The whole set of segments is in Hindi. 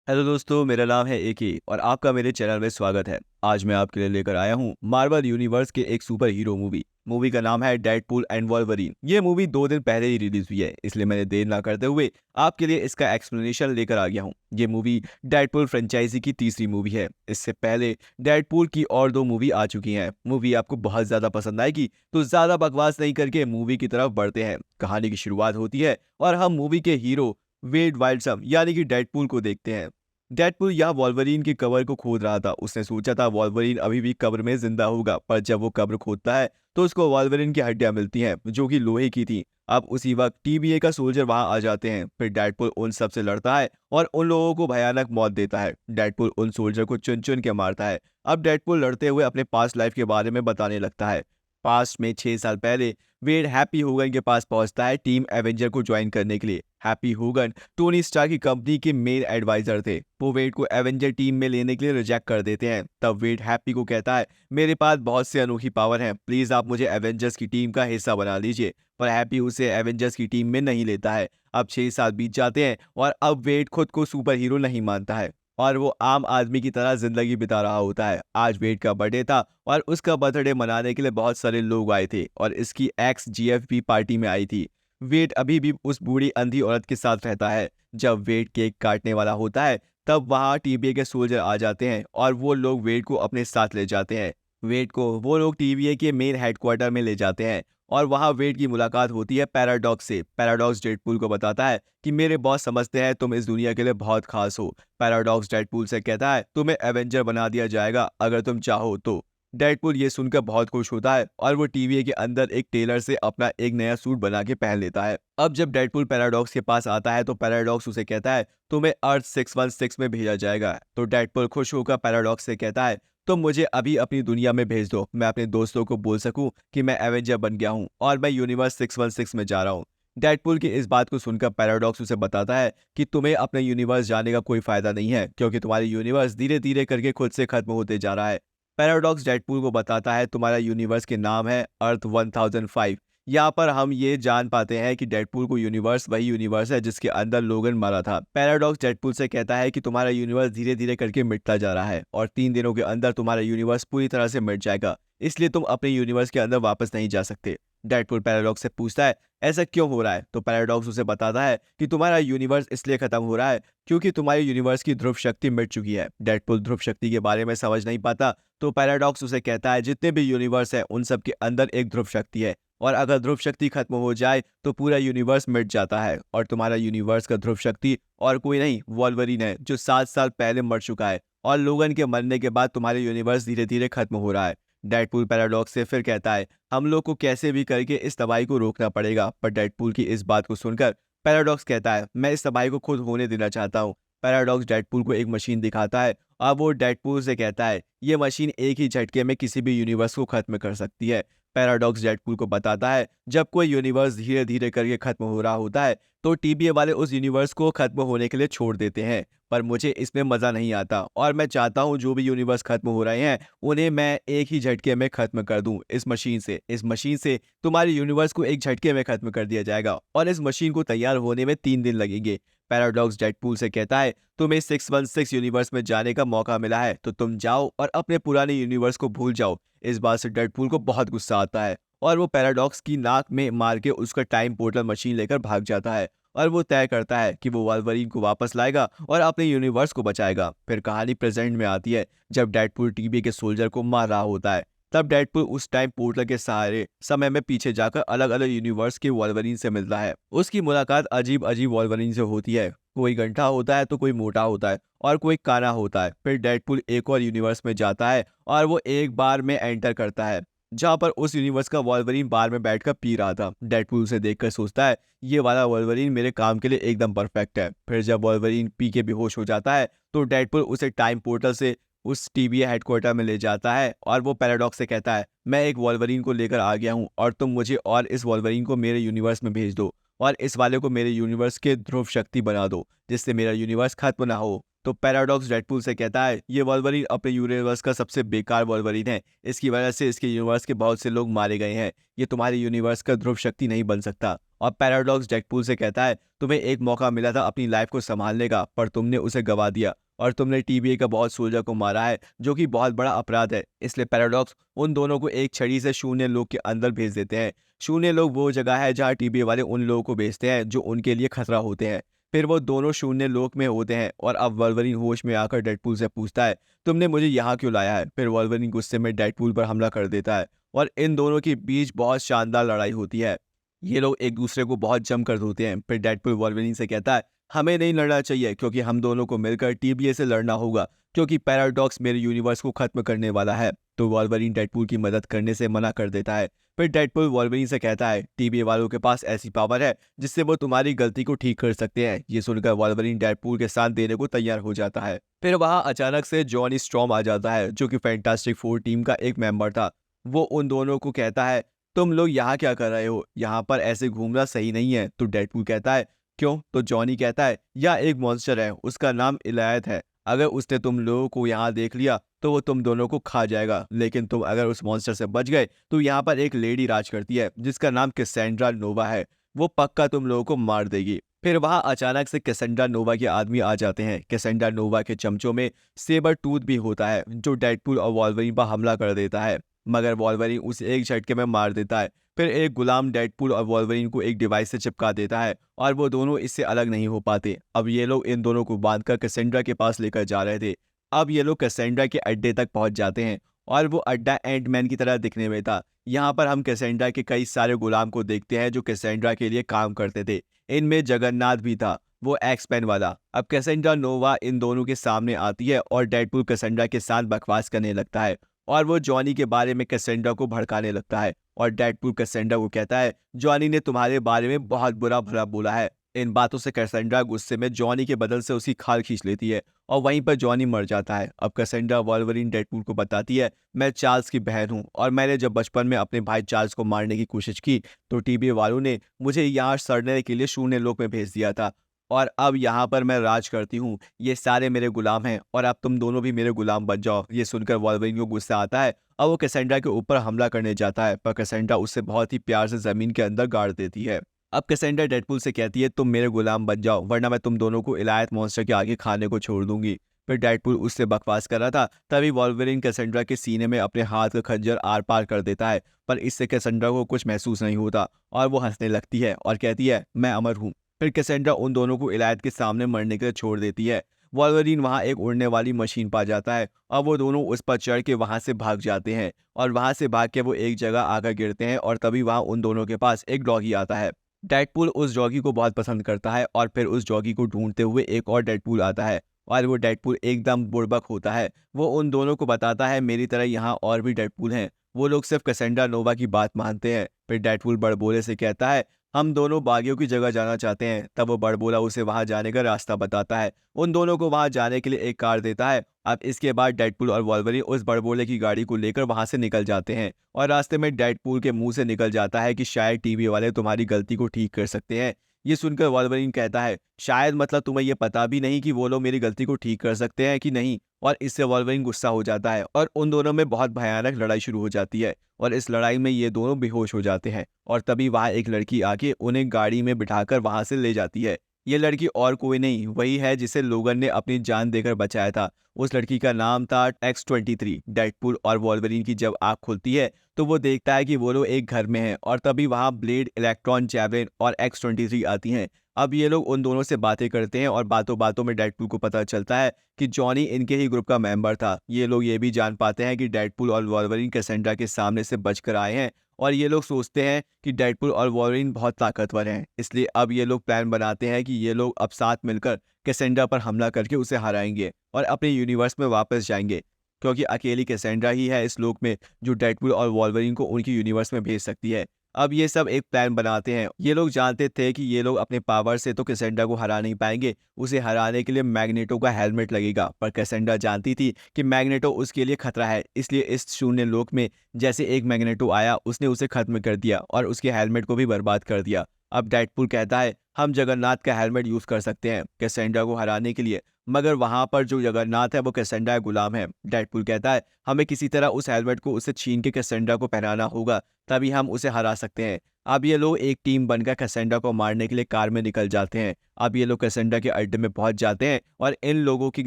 हेलो दोस्तों, मेरा नाम है एके और आपका मेरे चैनल में स्वागत है। आज मैं आपके लिए लेकर आया हूँ मार्वल यूनिवर्स के एक सुपर हीरो मूवी का नाम है डेडपूल एंड वोल्वरीन। ये मूवी 2 दिन पहले ही रिलीज हुई है, इसलिए मैंने देर ना करते हुए आपके लिए इसका एक्सप्लेनेशन लेकर आ गया हूँ। ये मूवी डेडपूल फ्रेंचाइजी की तीसरी मूवी है। इससे पहले डेडपूल की और 2 मूवी आ चुकी हैं। मूवी आपको बहुत ज्यादा पसंद आएगी, तो ज्यादा बकवास नहीं करके मूवी की तरफ बढ़ते हैं। कहानी की शुरुआत होती है और हम मूवी के हीरो वेड वाइल्डसम यानी कि डेडपूल को देखते हैं। डेडपूल यहाँ वॉल्वरीन की कब्र को खोद रहा था। उसने सोचा था वॉल्वरीन अभी भी कब्र में जिंदा होगा, पर जब वो कब्र खोदता है तो उसको वॉल्वरीन की हड्डियां मिलती हैं जो कि लोहे की थी। अब उसी वक्त टीबीए का सोल्जर वहां आ जाते हैं। फिर डेडपूल उन सब से लड़ता है और उन लोगों को भयानक मौत देता है। डेडपूल उन सोल्जर को चुन चुन के मारता है। अब डेडपूल लड़ते हुए अपने पास्ट लाइफ के बारे में बताने लगता है। पास्ट में 6 साल पहले वेड हैप्पी होगन के पास पहुंचता है टीम एवेंजर को ज्वाइन करने के लिए। हैप्पी होगन टोनी स्टार की कंपनी के मेन एडवाइजर थे। वो वेड को एवेंजर टीम में लेने के लिए रिजेक्ट कर देते हैं। तब वेड हैप्पी को कहता है, मेरे पास बहुत से अनोखी पावर हैं, प्लीज आप मुझे एवेंजर्स की टीम का हिस्सा बना लीजिए। पर हैप्पी उसे एवेंजर्स की टीम में नहीं लेता है। अब 6 साल बीत जाते हैं और अब वेड खुद को सुपर हीरो नहीं मानता है और वो आम आदमी की तरह जिंदगी बिता रहा होता है। आज वेड का बर्थडे था और उसका बर्थडे मनाने के लिए बहुत सारे लोग आए थे और इसकी एक्स जीएफ भी पार्टी में आई थी। वेड अभी भी उस बूढ़ी अंधी औरत के साथ रहता है। जब वेड केक काटने वाला होता है तब वहां टीबीए के सोल्जर आ जाते हैं और वो लोग वेड को अपने साथ ले जाते हैं। वेड को वो लोग टीबीए के मेन हेडक्वार्टर में ले जाते हैं और वहां वेड की मुलाकात होती है पैराडॉक्स से। पैराडॉक्स डेडपूल को बताता है कि मेरे बॉस समझते हैं तुम इस दुनिया के लिए बहुत खास हो। पैराडॉक्स डेडपूल से कहता है तुम्हें एवेंजर बना दिया जाएगा अगर तुम चाहो तो। डेडपूल ये सुनकर बहुत खुश होता है और वो टीवीए के अंदर एक टेलर से अपना एक नया सूट बना के पहन लेता है। अब जब डेडपूल पैराडॉक्स के पास आता है तो पैराडॉक्स उसे कहता है तुम्हें अर्थ 616 में भेजा जाएगा। तो डेडपूल खुश होकर पैराडॉक्स से कहता है तुम मुझे अभी अपनी दुनिया में भेज दो, मैं अपने दोस्तों को बोल सकूं कि मैं एवेंजर बन गया हूं और मैं यूनिवर्स 616 में जा रहा हूं। डेडपूल की इस बात को सुनकर पैराडॉक्स उसे बताता है कि तुम्हें अपने यूनिवर्स जाने का कोई फायदा नहीं है, क्योंकि तुम्हारी यूनिवर्स धीरे धीरे करके खुद से खत्म होते जा रहा है। पैराडॉक्स डेडपूल को बताता है तुम्हारा यूनिवर्स के नाम है अर्थ 1005। यहाँ पर हम ये जान पाते हैं कि डेडपूल को यूनिवर्स वही यूनिवर्स है जिसके अंदर लोगन मरा था। पैराडॉक्स डेडपूल से कहता है कि तुम्हारा यूनिवर्स धीरे धीरे करके मिटता जा रहा है और 3 दिनों के अंदर तुम्हारा यूनिवर्स पूरी तरह से मिट जाएगा, इसलिए तुम अपने यूनिवर्स के अंदर वापस नहीं जा सकते। डेडपूल पैराडॉक्स से पूछता है ऐसा क्यों हो रहा है, तो पैराडॉक्स उसे बताता है कि तुम्हारा यूनिवर्स इसलिए खत्म हो रहा है क्योंकि तुम्हारी यूनिवर्स की ध्रुव शक्ति मिट चुकी है। डेडपूल ध्रुव शक्ति के बारे में समझ नहीं पाता, तो पैराडॉक्स उसे कहता है जितने भी यूनिवर्स है उन सब के अंदर एक ध्रुव शक्ति है और अगर ध्रुव शक्ति खत्म हो जाए तो पूरा यूनिवर्स मिट जाता है और तुम्हारा यूनिवर्स का ध्रुव शक्ति और कोई नहीं वॉल्वरिन है जो 7 साल पहले मर चुका है और लोगन के मरने के बाद तुम्हारे यूनिवर्स धीरे धीरे खत्म हो रहा है। डेडपूल पैराडॉक्स से फिर कहता है हम लोग को कैसे भी करके इस तबाही को रोकना पड़ेगा, पर डेडपूल की इस बात को सुनकर पैराडॉक्स कहता है मैं इस तबाही को खुद होने देना चाहता हूँ। पैराडॉक्स डेडपूल को एक मशीन दिखाता है। अब वो डेडपूल से कहता है ये मशीन एक ही झटके में किसी भी यूनिवर्स को खत्म कर सकती है। पैराडॉक्स डेडपूल को बताता है जब कोई यूनिवर्स धीरे धीरे करके खत्म हो रहा होता है तो टीबीए वाले उस यूनिवर्स को खत्म होने के लिए छोड़ देते हैं, पर मुझे इसमें मजा नहीं आता और मैं चाहता हूँ जो भी यूनिवर्स खत्म हो रहे हैं उन्हें मैं एक ही झटके में खत्म कर दूं इस मशीन से। इस मशीन से तुम्हारे यूनिवर्स को एक झटके में खत्म कर दिया जाएगा और इस मशीन को तैयार होने में 3 दिन लगेंगे। पैराडॉक्स डेडपूल से कहता है तुम्हें 616 यूनिवर्स में जाने का मौका मिला है तो तुम जाओ और अपने पुराने यूनिवर्स को भूल जाओ। इस बात से डेडपूल को बहुत गुस्सा आता है और वो पैराडॉक्स की नाक में मार के उसका टाइम पोर्टल मशीन लेकर भाग जाता है और वो तय करता है कि वो वॉल्वरिन को वापस लाएगा और अपने यूनिवर्स को बचाएगा। फिर कहानी प्रेजेंट में आती है जब डेडपूल टीबी के सोल्जर को मार रहा होता है। तब डेडपूल उस टाइम पोर्टल के सहारे समय में पीछे जाकर अलग अलग यूनिवर्स के वॉल्वरिन से मिलता है। उसकी मुलाकात अजीब अजीब वॉल्वरिन से होती है। कोई गंठा होता है तो कोई मोटा होता है और कोई काना होता है। फिर डेडपूल एक और यूनिवर्स में जाता है और वो एक बार में एंटर करता है जहां पर उस यूनिवर्स का वॉल्वरिन बार में बैठकर पी रहा था। डेडपूल उसे देखकर सोचता है ये वाला वॉल्वरिन मेरे काम के लिए एकदम परफेक्ट है। फिर जब वॉल्वरिन पी के बेहोश हो जाता है तो डेडपूल उसे टाइम पोर्टल से उस टीबीए हेडक्वार्टर में ले जाता है और वो पैराडॉक्स से कहता है मैं एक वॉल्वरिन को लेकर आ गया हूँ और तुम मुझे और इस वॉल्वरिन को मेरे यूनिवर्स में भेज दो और इस वाले को मेरे यूनिवर्स के ध्रुव शक्ति बना दो जिससे मेरा यूनिवर्स खत्म ना हो। तो पैराडॉक्स डेडपूल से कहता है ये वॉल्वरिन अपने यूनिवर्स का सबसे बेकार वॉल्वरिन है, इसकी वजह से इसके यूनिवर्स के बहुत से लोग मारे गए हैं, ये तुम्हारे यूनिवर्स का ध्रुव शक्ति नहीं बन सकता और पैराडॉक्स डेडपूल से कहता है तुम्हें एक मौका मिला था अपनी लाइफ को संभालने का, पर तुमने उसे गवा दिया और तुमने टीबीए का बहुत सोल्जर को मारा है, जो कि बहुत बड़ा अपराध है। इसलिए पैराडॉक्स उन दोनों को एक छड़ी से शून्य लोक के अंदर भेज देते हैं। शून्य लोक वो जगह है जहाँ टीबीए वाले उन लोगों को भेजते हैं जो उनके लिए खतरा होते हैं। फिर वो दोनों शून्य लोक में होते हैं और अब वल्वरिन होश में आकर डेडपूल से पूछता है तुमने मुझे यहाँ क्यों लाया है। फिर वल्वरिन गुस्से में डेडपूल पर हमला कर देता है और इन दोनों के बीच बहुत शानदार लड़ाई होती है। ये लोग एक दूसरे को बहुत जमकर धोते हैं। फिर डेडपूल वॉल्वरिन से कहता है हमें नहीं लड़ना चाहिए, क्योंकि हम दोनों को मिलकर टीबीए से लड़ना होगा, क्योंकि पैराडॉक्स मेरे यूनिवर्स को खत्म करने वाला है। तो वॉल्वरिन डेडपूल की मदद करने से मना कर देता है। फिर डेडपूल वॉल्वरिन से कहता है टीबीए वालों के पास ऐसी पावर है जिससे वो तुम्हारी गलती को ठीक कर सकते हैं। ये सुनकर वॉल्वरिन डेडपूल के साथ देने को तैयार हो जाता है। फिर वहां अचानक से जॉनी स्ट्रॉम आ जाता है, जो कि फैंटास्टिक फोर टीम का एक मेंबर था। वो उन दोनों को कहता है तुम लोग यहाँ क्या कर रहे हो, यहाँ पर ऐसे घूमना सही नहीं है। तो डेडपूल कहता है क्यों? तो जॉनी कहता है यह एक मॉन्स्टर है, उसका नाम इलायत है। अगर उसने तुम लोगों को यहाँ देख लिया तो वो तुम दोनों को खा जाएगा, लेकिन तुम अगर उस मॉन्स्टर से बच गए तो यहाँ पर एक लेडी राज करती है जिसका नाम कैसेंड्रा नोवा है, वो पक्का तुम लोगों को मार देगी। फिर वहां अचानक से कैसेंड्रा नोवा के आदमी आ जाते हैं। कैसेंड्रा नोवा के चमचों में सेबर टूथ भी होता है, जो डेडपूल और वॉल्वरिन पर हमला कर देता है, मगर वॉल्वरिन उसे एक झटके में मार देता है। फिर एक गुलाम डेडपूल और वॉल्वरिन को एक डिवाइस से चिपका देता है और वो दोनों इससे अलग नहीं हो पाते। अब ये लोग इन दोनों को बांधकर कैसेंड्रा के पास लेकर जा रहे थे। अब ये लोग कैसेंड्रा के अड्डे तक पहुंच जाते हैं और वो अड्डा एंटमैन की तरह दिखने में था। यहाँ पर हम कैसेंड्रा के कई सारे गुलाम को देखते हैं जो कैसेंड्रा के लिए काम करते थे। इनमें जगन्नाथ भी था, वो एक्सपेन वाला। अब कैसेंड्रा नोवा इन दोनों के सामने आती है और डेडपूल कैसेंड्रा के साथ बकवास करने लगता है और वो जॉनी के बारे में कैसेंड्रा को भड़काने लगता है। और डेडपूल कैसेंड्रा को कहता है जॉनी ने तुम्हारे बारे में बहुत बुरा भला बोला है। इन बातों से कैसेंड्रा गुस्से में जॉनी के बदल से उसकी खाल खींच लेती है और वहीं पर जॉनी मर जाता है। अब कैसेंड्रा वॉल्वरिन डेडपूल को बताती है मैं चार्ल्स की बहन हूँ और मैंने जब बचपन में अपने भाई चार्ल्स को मारने की कोशिश की तो टीबी वालों ने मुझे यहाँ सड़ने के लिए शून्य लोक में भेज दिया था और अब यहाँ पर मैं राज करती हूँ। ये सारे मेरे गुलाम हैं और अब तुम दोनों भी मेरे गुलाम बन जाओ। ये सुनकर वॉल्वरिन को गुस्सा आता है और वो कैसेंड्रा के ऊपर हमला करने जाता है, पर कैसेंड्रा उससे बहुत ही प्यार से जमीन के अंदर गाड़ देती है। अब कैसेंड्रा डेडपूल से कहती है तुम मेरे गुलाम बन जाओ, वरना मैं तुम दोनों को इलायत मॉन्स्टर के आगे खाने को छोड़ दूंगी। फिर डेडपूल उससे बकवास कर रहा था, तभी वॉल्वरिन कैसेंड्रा के सीने में अपने हाथ का खंजर आर पार कर देता है, पर इससे कैसेंड्रा को कुछ महसूस नहीं होता और वो हंसने लगती है और कहती है मैं अमर हूँ। फिर कैसेंड्रा उन दोनों को इलायत के सामने मरने के लिए छोड़ देती है। वॉल्वरिन वहां एक उड़ने वाली मशीन पा जाता है और वो दोनों उस पर चढ़ के वहां से भाग जाते हैं और वहां से भाग के वो एक जगह आकर गिरते हैं और तभी वहां उन दोनों के पास एक डॉगी आता है। डेडपूल उस डॉगी को बहुत पसंद करता है और फिर उस डॉगी को ढूंढते हुए एक और डेडपूल आता है और वो डेडपूल एकदम बुड़बक होता है। वो उन दोनों को बताता है मेरी तरह यहाँ और भी डेडपूल हैं, वो लोग सिर्फ कैसेंड्रा नोवा की बात मानते हैं। फिर डेडपूल बड़बोले से कहता है हम दोनों बागियों की जगह जाना चाहते हैं। तब वो बड़बोला उसे वहां जाने का रास्ता बताता है, उन दोनों को वहां जाने के लिए एक कार देता है। अब इसके बाद डेडपूल और वॉल्वरिन उस बड़बोले की गाड़ी को लेकर वहां से निकल जाते हैं और रास्ते में डेडपूल के मुंह से निकल जाता है कि शायद टीवी वाले तुम्हारी गलती को ठीक कर सकते हैं। ये सुनकर वॉल्वरिन कहता है शायद मतलब तुम्हें ये पता भी नहीं कि वो लोग मेरी गलती को ठीक कर सकते हैं कि नहीं। और इससे वॉल्वरिन गुस्सा हो जाता है और उन दोनों में बहुत भयानक लड़ाई शुरू हो जाती है और इस लड़ाई में ये दोनों बेहोश हो जाते हैं और तभी वहां एक लड़की आके उन्हें गाड़ी में बिठाकर वहां से ले जाती है। ये लड़की और कोई नहीं वही है जिसे लोगन ने अपनी जान देकर बचाया था। उस लड़की का नाम था X-23। डेडपूल और वॉल्वरिन की जब आंख खुलती है तो वो देखता है कि वो लोग एक घर में हैं और तभी वहां ब्लेड, इलेक्ट्रॉन, जैवलिन और X-23 आती हैं। अब ये लोग उन दोनों से बातें करते हैं और बातों बातों में डेडपूल को पता चलता है कि जॉनी इनके ही ग्रुप का मेंबर था। ये लोग ये भी जान पाते हैं कि डेडपूल और वॉल्वरिन कैसेंड्रा के सामने से बचकर आए हैं और ये लोग सोचते हैं कि डेडपूल और वॉल्वरिन बहुत ताकतवर हैं। इसलिए अब ये लोग प्लान बनाते हैं कि ये लोग अब साथ मिलकर कैसेंड्रा पर हमला करके उसे हराएंगे और अपने यूनिवर्स में वापस जाएंगे, क्योंकि अकेली कैसेंड्रा ही है इस लोक में जो डेडपूल और वॉल्वरिन को उनकी यूनिवर्स में भेज सकती है। अब ये सब एक प्लान बनाते हैं। ये लोग जानते थे कि ये लोग अपने पावर से तो कैसेंड्रा को हरा नहीं पाएंगे, उसे हराने के लिए मैग्नेटो का हेलमेट लगेगा। पर कैसेंड्रा जानती थी कि मैग्नेटो उसके लिए खतरा है, इसलिए इस शून्य लोक में जैसे एक मैग्नेटो आया उसने उसे खत्म कर दिया और उसके हेलमेट को भी बर्बाद कर दिया। अब डेडपूल कहता है हम जगन्नाथ का हेलमेट यूज कर सकते हैं कैसेंड्रा को हराने के लिए, मगर वहां पर जो जगन्नाथ है वो कैसेंड्रा का गुलाम है। डेडपूल कहता है हमें किसी तरह उस हेलमेट को उसे छीन के कैसेंड्रा को पहनाना होगा, तभी हम उसे हरा सकते हैं। अब ये लोग एक टीम बनकर कैसेंड्रा को मारने के लिए कार में निकल जाते हैं। अब ये लोग कैसेंड्रा के अड्डे में पहुंच जाते हैं और इन लोगों के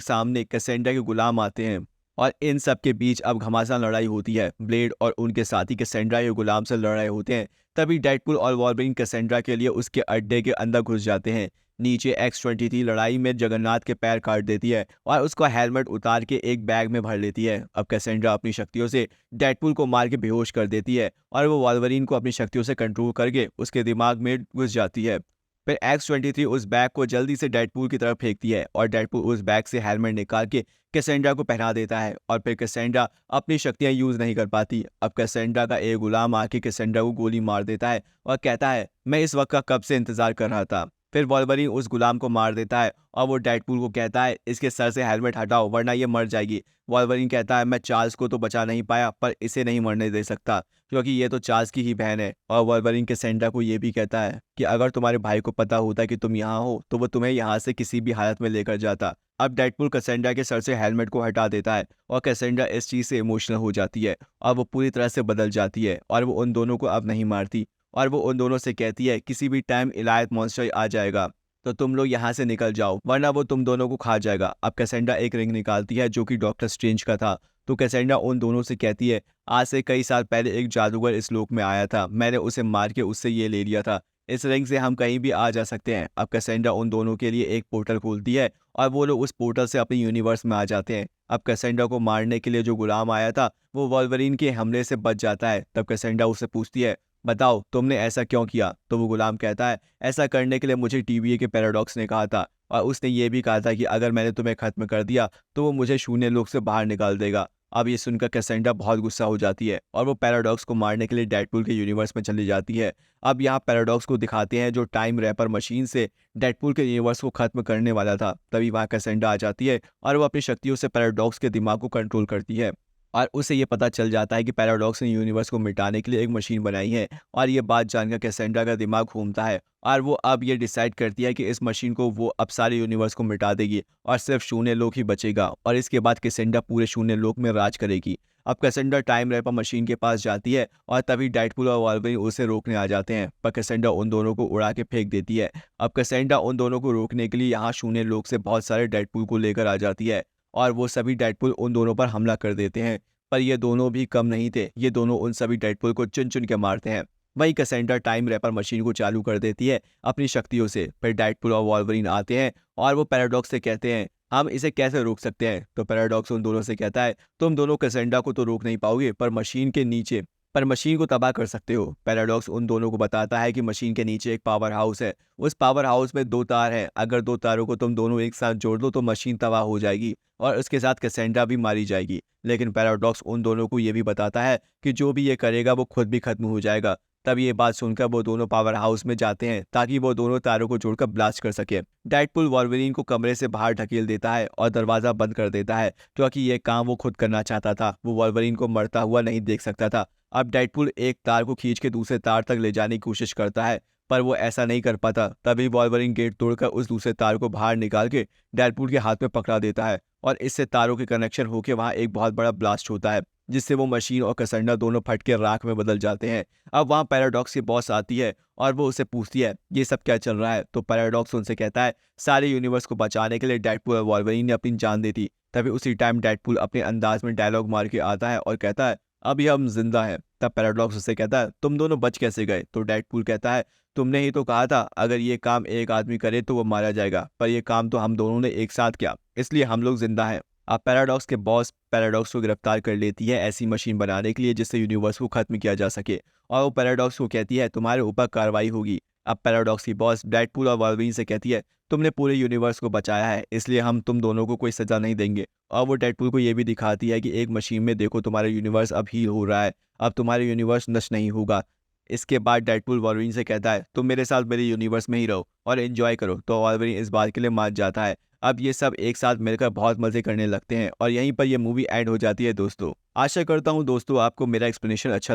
सामने कैसेंड्रा के गुलाम आते हैं और इन सब के बीच अब घमासान लड़ाई होती है। ब्लेड और उनके साथी कैसेंड्रा के गुलाम से लड़ रहे होते हैं। तभी डेडपूल और वॉल्वरिन कैसेंड्रा के लिए उसके अड्डे के अंदर घुस जाते हैं। नीचे X-23 लड़ाई में जगन्नाथ के पैर काट देती है और उसका हेलमेट उतार के एक बैग में भर लेती है। अब कैसेंड्रा अपनी शक्तियों से डेडपूल को मार के बेहोश कर देती है और वो वॉल्वरिन को अपनी शक्तियों से कंट्रोल करके उसके दिमाग में घुस जाती है। फिर X-23 उस बैग को जल्दी से डेडपूल की तरफ फेंकती है और डेडपूल उस बैग से हेलमेट निकाल के कैसेंड्रा को पहना देता है और फिर कैसेंड्रा अपनी शक्तियां यूज नहीं कर पाती। अब कैसेंड्रा का एक गुलाम आके कैसेंड्रा को गोली मार देता है और कहता है, मैं इस वक्त का कब से इंतजार कर रहा था। फिर वॉल्वरिन उस गुलाम को मार देता है और वो डेडपूल को कहता है, इसके सर से हेलमेट हटाओ वरना ये मर जाएगी। वॉल्वरिन कहता है, मैं चार्ल्स को तो बचा नहीं पाया पर इसे नहीं मरने दे सकता क्योंकि ये तो चार्ल्स की ही बहन है। और वॉल्वरिन कैसेंड्रा को ये भी कहता है कि अगर तुम्हारे भाई को पता होता कि तुम यहाँ हो तो वो तुम्हें यहाँ से किसी भी हालत में लेकर जाता। अब डेडपूल कैसेंड्रा के सर से हेलमेट को हटा देता है और कैसेंड्रा इस चीज़ से इमोशनल हो जाती है और वो पूरी तरह से बदल जाती है और वो उन दोनों को अब नहीं मारती और वो उन दोनों से कहती है, किसी भी टाइम इलायत मॉन्स्टर आ जाएगा तो तुम लोग यहाँ से निकल जाओ वरना वो तुम दोनों को खा जाएगा। अब कैसेंड्रा एक रिंग निकालती है जो कि डॉक्टर स्ट्रेंज का था। तो कैसेंड्रा उन दोनों से कहती है, आज से कई साल पहले एक जादूगर इस लोक में आया था, मैंने उसे मार के उससे ये ले लिया था। इस रिंग से हम कहीं भी आ जा सकते हैं। अब कैसेंड्रा उन दोनों के लिए एक पोर्टल खोलती है और वो लोग उस पोर्टल से अपने यूनिवर्स में आ जाते हैं। अब कैसेंड्रा को मारने के लिए जो गुलाम आया था वो वॉल्वरिन के हमले से बच जाता है। तब कैसेंड्रा उससे पूछती है, बताओ तुमने ऐसा क्यों किया। तो वो गुलाम कहता है, ऐसा करने के लिए मुझे TVA के पैराडॉक्स ने कहा था और उसने ये भी कहा था कि अगर मैंने तुम्हें खत्म कर दिया तो वो मुझे शून्य लोक से बाहर निकाल देगा। अब ये सुनकर कैसेंड्रा बहुत गुस्सा हो जाती है और वो पैराडॉक्स को मारने के लिए डेडपूल के यूनिवर्स में चली जाती है। अब यहाँ पैराडॉक्स को दिखाते हैं जो टाइम रैपर मशीन से डेडपूल के यूनिवर्स को खत्म करने वाला था। तभी वहाँ कैसेंड्रा आ जाती है और वो अपनी शक्तियों से पैराडॉक्स के दिमाग को कंट्रोल करती है और उसे ये पता चल जाता है कि पैराडॉक्स ने यूनिवर्स को मिटाने के लिए एक मशीन बनाई है। और ये बात जानकर कैसेंड्रा का दिमाग घूमता है और वो अब ये डिसाइड करती है कि इस मशीन को वो अब सारे यूनिवर्स को मिटा देगी और सिर्फ शून्य लोक ही बचेगा और इसके बाद कैसेंड्रा पूरे शून्य लोक में राज करेगी। अब कैसेंड्रा टाइम रैपर मशीन के पास जाती है और तभी डेडपूल और वॉल्वरिन उसे रोकने आ जाते हैं पर कैसेंड्रा उन दोनों को उड़ा के फेंक देती है। अब कैसेंड्रा उन दोनों को रोकने के लिए यहाँ शून्य लोक से बहुत सारे डेडपूल को लेकर आ जाती है और वो सभी डेडपूल उन दोनों पर हमला कर देते हैं। पर ये दोनों भी कम नहीं थे, ये दोनों उन सभी डेडपूल को चुन चुन के मारते हैं। वहीं कैसेंड्रा टाइम रैपर मशीन को चालू कर देती है अपनी शक्तियों से। फिर डेडपूल और वॉल्वरिन आते हैं और वो पैराडॉक्स से कहते हैं, हम इसे कैसे रोक सकते हैं। तो पैराडॉक्स उन दोनों से कहता है, तुम दोनों कैसेंड्रा को तो रोक नहीं पाओगे पर मशीन को तबाह कर सकते हो। पैराडॉक्स उन दोनों को बताता है कि मशीन के नीचे एक पावर हाउस है, उस पावर हाउस में 2 तार हैं, अगर 2 तारों को तुम दोनों एक साथ जोड़ दो तो मशीन तबाह हो जाएगी और उसके साथ कैसेंड्रा भी मारी जाएगी। लेकिन पैराडॉक्स उन दोनों को ये भी बताता है कि जो भी ये करेगा वो खुद भी खत्म हो जाएगा। तब ये बात सुनकर वो दोनों पावर हाउस में जाते हैं ताकि वो दोनों तारों को जोड़कर ब्लास्ट कर सके। डेडपूल वॉल्वरिन को कमरे से बाहर ढकेल देता है और दरवाजा बंद कर देता है क्योंकि ये काम वो खुद करना चाहता था, वो वॉल्वरिन को मरता हुआ नहीं देख सकता था। अब डेडपूल एक तार को खींच के दूसरे तार तक ले जाने की कोशिश करता है पर वो ऐसा नहीं कर पाता। तभी वॉल्वरिन गेट तोड़कर उस दूसरे तार को बाहर निकाल के डेडपूल के हाथ में पकड़ा देता है और इससे तारों के कनेक्शन होकर वहाँ एक बहुत बड़ा ब्लास्ट होता है जिससे वो मशीन और कैसेंड्रा दोनों फट के राख में बदल जाते हैं। अब वहाँ पैराडॉक्स की बॉस आती है और वो उसे पूछती है, ये सब क्या चल रहा है। तो पैराडॉक्स उनसे कहता है, सारे यूनिवर्स को बचाने के लिए डेडपूल और वॉल्वरिन ने अपनी जान दे दी। तभी उसी टाइम डेडपूल अपने अंदाज में डायलॉग मार के आता है और कहता है, अभी हम जिंदा हैं। तब पैराडॉक्स उससे कहता है, तुम दोनों बच कैसे गए। तो डेडपूल कहता है, तुमने ही तो कहा था अगर ये काम एक आदमी करे तो वो मारा जाएगा, पर ये काम तो हम दोनों ने एक साथ किया इसलिए हम लोग जिंदा हैं। अब पैराडॉक्स के बॉस पैराडॉक्स को गिरफ्तार कर लेती है ऐसी मशीन बनाने के लिए जिससे यूनिवर्स को खत्म किया जा सके और वो पैराडॉक्स को कहती है, तुम्हारे ऊपर कार्रवाई होगी। अब पैराडॉक्स की बॉस डेडपूल और वॉल्वरिन से कहती है, तुमने पूरे यूनिवर्स को बचाया है इसलिए हम तुम दोनों को कोई सजा नहीं देंगे। और वो डेडपूल को ये भी दिखाती है कि एक मशीन में देखो तुम्हारा यूनिवर्स अब हील हो रहा है, अब तुम्हारा यूनिवर्स नष्ट नहीं होगा। इसके बाद डेडपूल वॉल्वरिन से कहता है, तुम मेरे साथ मेरे यूनिवर्स में ही रहो और एंजॉय करो। तो वॉल्वरिन इस बात के लिए मान जाता है। अब ये सब एक साथ मिलकर बहुत मजे करने लगते हैं और यहीं पर ये मूवी एंड हो जाती है। दोस्तों आशा करता हूँ दोस्तों आपको मेरा एक्सप्लेनेशन अच्छा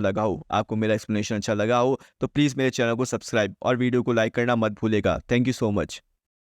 लगा हो तो प्लीज़ मेरे चैनल को सब्सक्राइब और वीडियो को लाइक करना मत भूलेगा। Thank you so much.